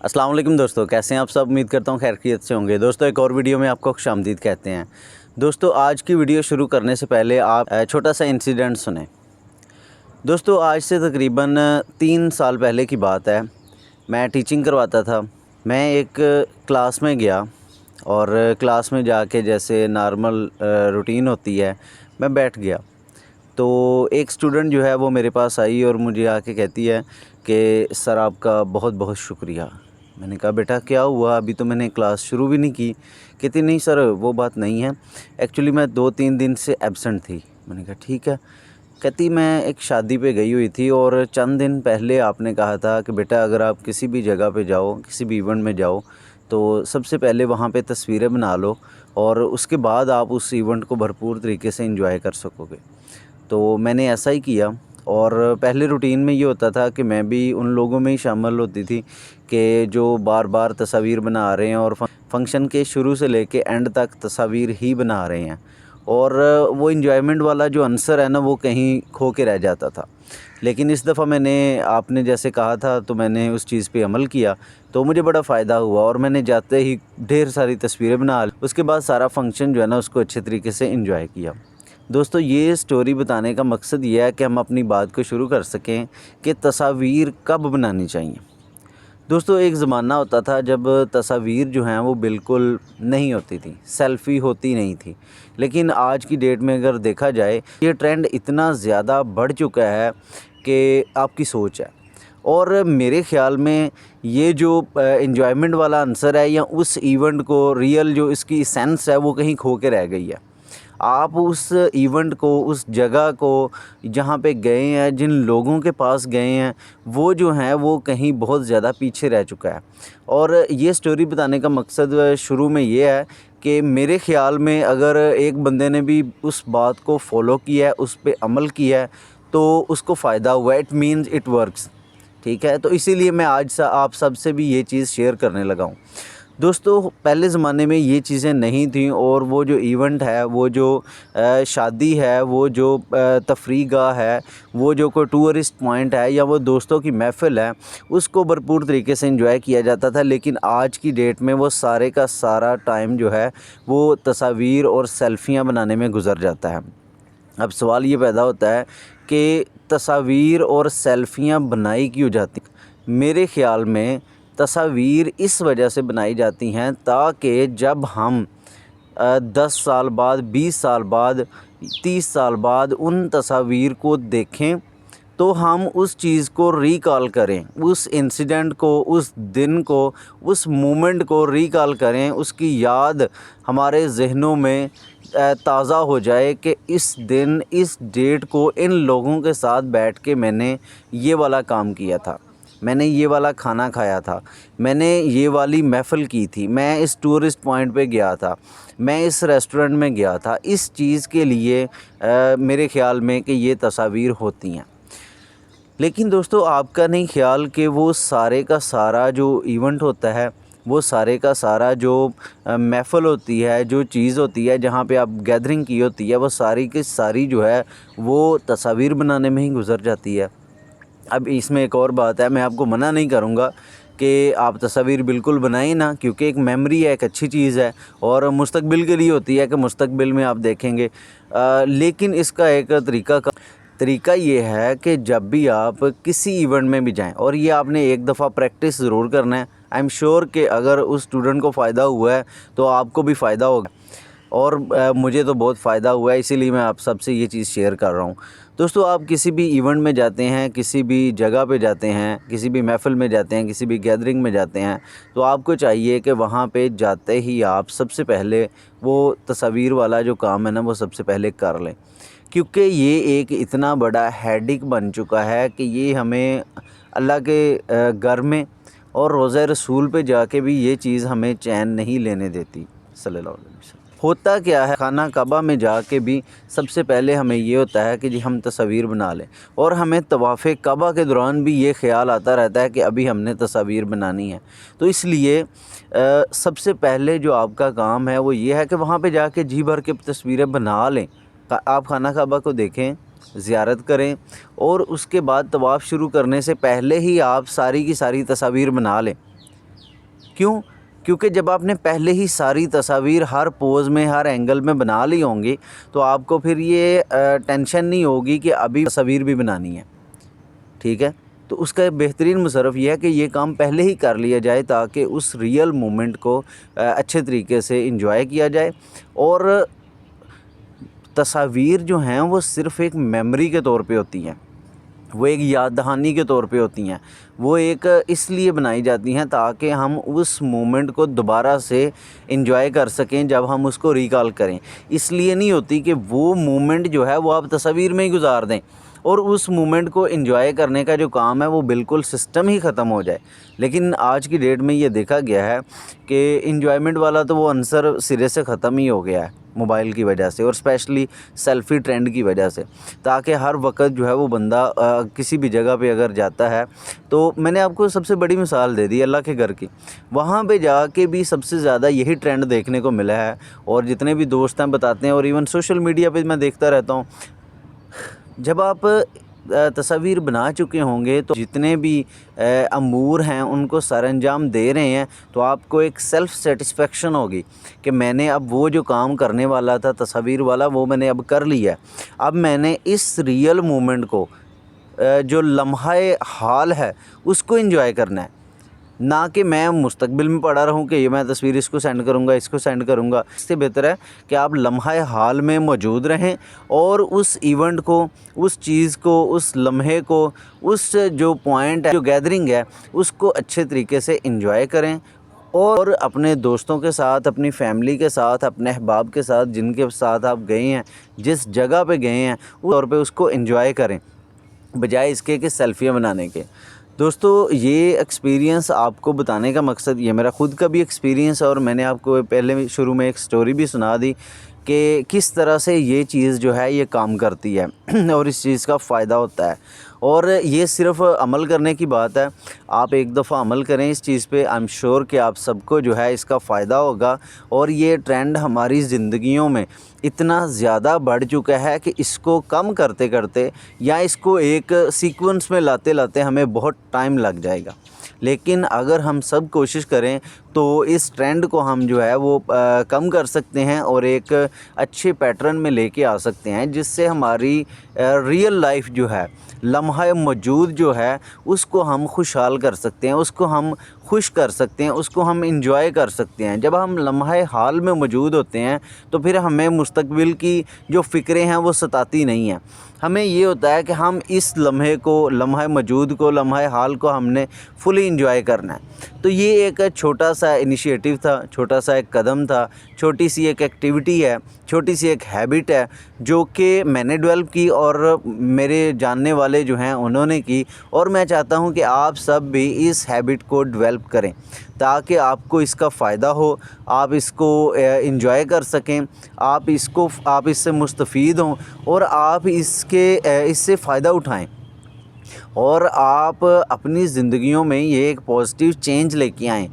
अस्सलाम वालेकुम दोस्तों, कैसे हैं आप सब। उम्मीद करता हूँ खैरियत से होंगे। दोस्तों एक और वीडियो में आपको खुशामदीद कहते हैं। दोस्तों आज की वीडियो शुरू करने से पहले आप छोटा सा इंसिडेंट सुने। दोस्तों आज से तकरीबन 3 साल पहले की बात है। मैं टीचिंग करवाता था। मैं एक क्लास में गया और क्लास में जाके जैसे नॉर्मल रूटीन होती है, मैं बैठ गया। तो एक स्टूडेंट जो है वो मेरे पास आई और मुझे आके कहती है कि सर आपका बहुत बहुत शुक्रिया। मैंने कहा बेटा क्या हुआ, अभी तो मैंने क्लास शुरू भी नहीं की। कहती नहीं सर वो बात नहीं है, एक्चुअली मैं 2-3 दिन से एब्सेंट थी। मैंने कहा ठीक है। कहती मैं एक शादी पे गई हुई थी और चंद दिन पहले आपने कहा था कि बेटा अगर आप किसी भी जगह पे जाओ, किसी भी इवेंट में जाओ तो सबसे पहले वहाँ पे तस्वीरें बना लो और उसके बाद आप उस इवेंट को भरपूर तरीके से एंजॉय कर सकोगे। तो मैंने ऐसा ही किया और पहले रूटीन में ये होता था कि मैं भी उन लोगों में ही शामिल होती थी कि जो बार बार तस्वीर बना रहे हैं और फंक्शन के शुरू से लेके एंड तक तस्वीर ही बना रहे हैं और वो इन्जॉयमेंट वाला जो आंसर है ना वो कहीं खो के रह जाता था। लेकिन इस दफ़ा मैंने आपने जैसे कहा था तो मैंने उस चीज़ पे अमल किया, तो मुझे बड़ा फ़ायदा हुआ और मैंने जाते ही ढेर सारी तस्वीरें बना ली। उसके बाद सारा फंक्शन जो है ना उसको अच्छे तरीके से एंजॉय किया। दोस्तों ये स्टोरी बताने का मकसद ये है कि हम अपनी बात को शुरू कर सकें कि तस्वीर कब बनानी चाहिए। दोस्तों एक ज़माना होता था जब तस्वीर जो हैं वो बिल्कुल नहीं होती थी, सेल्फ़ी होती नहीं थी। लेकिन आज की डेट में अगर देखा जाए ये ट्रेंड इतना ज़्यादा बढ़ चुका है कि आपकी सोच है। और मेरे ख़्याल में ये जो एन्जॉयमेंट वाला आंसर है या उस इवेंट को रियल जो इसकी एसेंस है वो कहीं खो के रह गई है। आप उस इवेंट को, उस जगह को जहाँ पे गए हैं, जिन लोगों के पास गए हैं, वो जो हैं वो कहीं बहुत ज़्यादा पीछे रह चुका है। और ये स्टोरी बताने का मकसद शुरू में ये है कि मेरे ख़्याल में अगर एक बंदे ने भी उस बात को फॉलो किया है, उस पे अमल किया है तो उसको फ़ायदा हुआ है। It means it works. ठीक है, तो इसीलिए मैं आज आप सब से भी ये चीज़ शेयर करने लगा हूँ। दोस्तों पहले ज़माने में ये चीज़ें नहीं थीं और वो जो इवेंट है, वो जो शादी है, वो जो तफरीगाह है, वो जो कोई टूरिस्ट पॉइंट है या वो दोस्तों की महफ़िल है, उसको भरपूर तरीके से एंजॉय किया जाता था। लेकिन आज की डेट में वो सारे का सारा टाइम जो है वो तस्वीर और सेल्फ़ियाँ बनाने में गुज़र जाता है। अब सवाल ये पैदा होता है कि तस्वीर और सेल्फ़ियाँ बनाई क्यों जाती? मेरे ख़्याल में तस्वीर इस वजह से बनाई जाती हैं ताकि जब हम 10 साल बाद, 20 साल बाद, 30 साल बाद उन तस्वीर को देखें तो हम उस चीज़ को रिकॉल करें, उस इंसिडेंट को, उस दिन को, उस मोमेंट को रिकॉल करें, उसकी याद हमारे ज़हनों में ताज़ा हो जाए कि इस दिन, इस डेट को इन लोगों के साथ बैठ के मैंने ये वाला काम किया था, मैंने ये वाला खाना खाया था, मैंने ये वाली महफ़िल की थी, मैं इस टूरिस्ट पॉइंट पे गया था, मैं इस रेस्टोरेंट में गया था। इस चीज़ के लिए मेरे ख़्याल में कि ये तस्वीर होती हैं। लेकिन दोस्तों आपका नहीं ख़्याल कि वो सारे का सारा जो इवेंट होता है, वो सारे का सारा जो महफ़िल होती है, जो चीज़ होती है, जहाँ पे आप गैदरिंग की होती है, वो सारी की सारी जो है वो तस्वीर बनाने में ही गुज़र जाती है। अब इसमें एक और बात है, मैं आपको मना नहीं करूँगा कि आप तस्वीर बिल्कुल बनाएं ना, क्योंकि एक मेमोरी है, एक अच्छी चीज़ है और मुस्तकबिल के लिए होती है कि मुस्तकबिल में आप देखेंगे। लेकिन इसका एक तरीका ये है कि जब भी आप किसी इवेंट में भी जाएं और ये आपने एक दफ़ा प्रैक्टिस ज़रूर करना है। आई एम श्योर कि अगर उस स्टूडेंट को फ़ायदा हुआ है तो आपको भी फ़ायदा होगा और मुझे तो बहुत फ़ायदा हुआ है, इसीलिए मैं आप सबसे ये चीज़ शेयर कर रहा हूँ। दोस्तों आप किसी भी इवेंट में जाते हैं, किसी भी जगह पे जाते हैं, किसी भी महफ़िल में जाते हैं, किसी भी गैदरिंग में जाते हैं, तो आपको चाहिए कि वहाँ पे जाते ही आप सबसे पहले वो तस्वीर वाला जो काम है ना वो सबसे पहले कर लें। क्योंकि ये एक इतना बड़ा हेडेक बन चुका है कि ये हमें अल्लाह के घर में और रोज़ा रसूल पे जाके भी ये चीज़ हमें चैन नहीं लेने देती सल्लल्लाहु अलैहि वसल्लम। होता क्या है, खाना काबा में जाके भी सबसे पहले हमें ये होता है कि जी हम तस्वीर बना लें और हमें तवाफ़े काबा के दौरान भी ये ख़्याल आता रहता है कि अभी हमने तस्वीर बनानी है। तो इसलिए सबसे पहले जो आपका काम है वो ये है कि वहाँ पे जाके जी भर के तस्वीरें बना लें। आप खाना काबा को देखें, ज़ियारत करें और उसके बाद तवाफ़ शुरू करने से पहले ही आप सारी की सारी तस्वीर बना लें। क्यों? क्योंकि जब आपने पहले ही सारी तस्वीर हर पोज़ में, हर एंगल में बना ली होंगी, तो आपको फिर ये टेंशन नहीं होगी कि अभी तस्वीर भी बनानी है, ठीक है। तो उसका एक बेहतरीन मुसरफ़ ये है कि ये काम पहले ही कर लिया जाए, ताकि उस रियल मोमेंट को अच्छे तरीके से इंजॉय किया जाए। और तस्वीर जो हैं वो सिर्फ़ एक मेमोरी के तौर पे होती हैं, वो एक याद दहानी के तौर पे होती हैं। वो एक इसलिए बनाई जाती हैं ताकि हम उस मोमेंट को दोबारा से इंजॉय कर सकें जब हम उसको रिकॉल करें। इसलिए नहीं होती कि वो मोमेंट जो है वो आप तस्वीर में ही गुजार दें और उस मोमेंट को एंजॉय करने का जो काम है वो बिल्कुल सिस्टम ही ख़त्म हो जाए। लेकिन आज की डेट में ये देखा गया है कि एंजॉयमेंट वाला तो वो आंसर सिरे से ख़त्म ही हो गया है मोबाइल की वजह से, और स्पेशली सेल्फ़ी ट्रेंड की वजह से। ताकि हर वक्त जो है वो बंदा किसी भी जगह पे अगर जाता है, तो मैंने आपको सबसे बड़ी मिसाल दे दी अल्लाह के घर की, वहाँ पे जाके भी सबसे ज़्यादा यही ट्रेंड देखने को मिला है। और जितने भी दोस्त हैं बताते हैं, और इवन सोशल मीडिया पे मैं देखता रहता हूँ, जब आप तस्वीर बना चुके होंगे तो जितने भी अमूर हैं उनको सरअंजाम दे रहे हैं, तो आपको एक सेल्फ़ सेटिस्फेक्शन होगी कि मैंने अब वो जो काम करने वाला था तस्वीर वाला, वो मैंने अब कर लिया है। अब मैंने इस रियल मोमेंट को जो लम्हा-ए हाल है उसको एंजॉय करना है, ना कि मैं मुस्तकबिल में पड़ा रहूं कि ये मैं तस्वीर इसको सेंड करूंगा, इसको सेंड करूंगा। इससे बेहतर है कि आप लम्हा हाल में मौजूद रहें और उस इवेंट को, उस चीज़ को, उस लम्हे को, उस जो पॉइंट है, जो गैदरिंग है, उसको अच्छे तरीके से एंजॉय करें। और अपने दोस्तों के साथ, अपनी फैमिली के साथ, अपने अहबाब के साथ, जिनके साथ आप गए हैं, जिस जगह पे गए हैं, उस तौर पे उसको एंजॉय करें, बजाय इसके कि सेल्फियाँ बनाने के। दोस्तों, ये एक्सपीरियंस आपको बताने का मकसद, ये मेरा ख़ुद का भी एक्सपीरियंस है, और मैंने आपको पहले शुरू में एक स्टोरी भी सुना दी कि किस तरह से ये चीज़ जो है ये काम करती है और इस चीज़ का फ़ायदा होता है। और ये सिर्फ़ अमल करने की बात है, आप एक दफ़ा अमल करें इस चीज़ पे, आई एम श्योर कि आप सबको जो है इसका फ़ायदा होगा। और ये ट्रेंड हमारी ज़िंदगियों में इतना ज़्यादा बढ़ चुका है कि इसको कम करते करते या इसको एक सीक्वेंस में लाते लाते हमें बहुत टाइम लग जाएगा। लेकिन अगर हम सब कोशिश करें तो इस ट्रेंड को हम जो है वो कम कर सकते हैं और एक अच्छे पैटर्न में लेके आ सकते हैं, जिससे हमारी रियल लाइफ जो है, लम्हा मौजूद जो है, उसको हम खुशहाल कर सकते हैं, उसको हम खुश कर सकते हैं, उसको हम इंजॉय कर सकते हैं। जब हम लम्हा हाल में मौजूद होते हैं तो फिर हमें मुस्तकबिल की जो फ़िक्रें हैं वो सताती नहीं हैं। हमें ये होता है कि हम इस लम्हे को, लम्हा मौजूद को, लम्हा हाल को हमने फुली इंजॉय करना है। तो ये एक छोटा सा इनिशिएटिव था, छोटा सा एक कदम था, छोटी सी एक एक्टिविटी है, छोटी सी एक हैबिट है जो कि मैंने डेवलप की और मेरे जानने वाले जो हैं उन्होंने की। और मैं चाहता हूं कि आप सब भी इस हैबिट को डेवलप करें ताकि आपको इसका फ़ायदा हो, आप इसको एंजॉय कर सकें, आप इससे मुस्तफ़ीद हों और आप इससे फ़ायदा उठाएं, और आप अपनी ज़िंदगियों में ये एक पॉजिटिव चेंज लेके आएँ,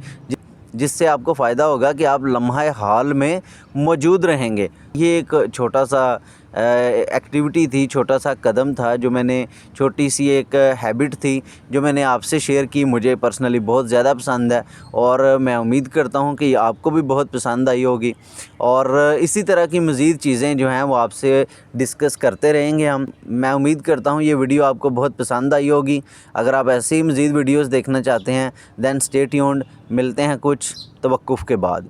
जिससे आपको फ़ायदा होगा कि आप लम्हा हाल में मौजूद रहेंगे। ये एक छोटा सा एक्टिविटी थी, छोटा सा कदम था, जो मैंने, छोटी सी एक हैबिट थी जो मैंने आपसे शेयर की। मुझे पर्सनली बहुत ज़्यादा पसंद है और मैं उम्मीद करता हूँ कि आपको भी बहुत पसंद आई होगी। और इसी तरह की मज़ीद चीज़ें जो हैं वो आपसे डिस्कस करते रहेंगे हम। मैं उम्मीद करता हूँ ये वीडियो आपको बहुत पसंद आई होगी। अगर आप ऐसे ही मज़ीद वीडियोज़ देखना चाहते हैं दैन स्टे ट्यून्ड। मिलते हैं कुछ तवक्कुफ़ के बाद।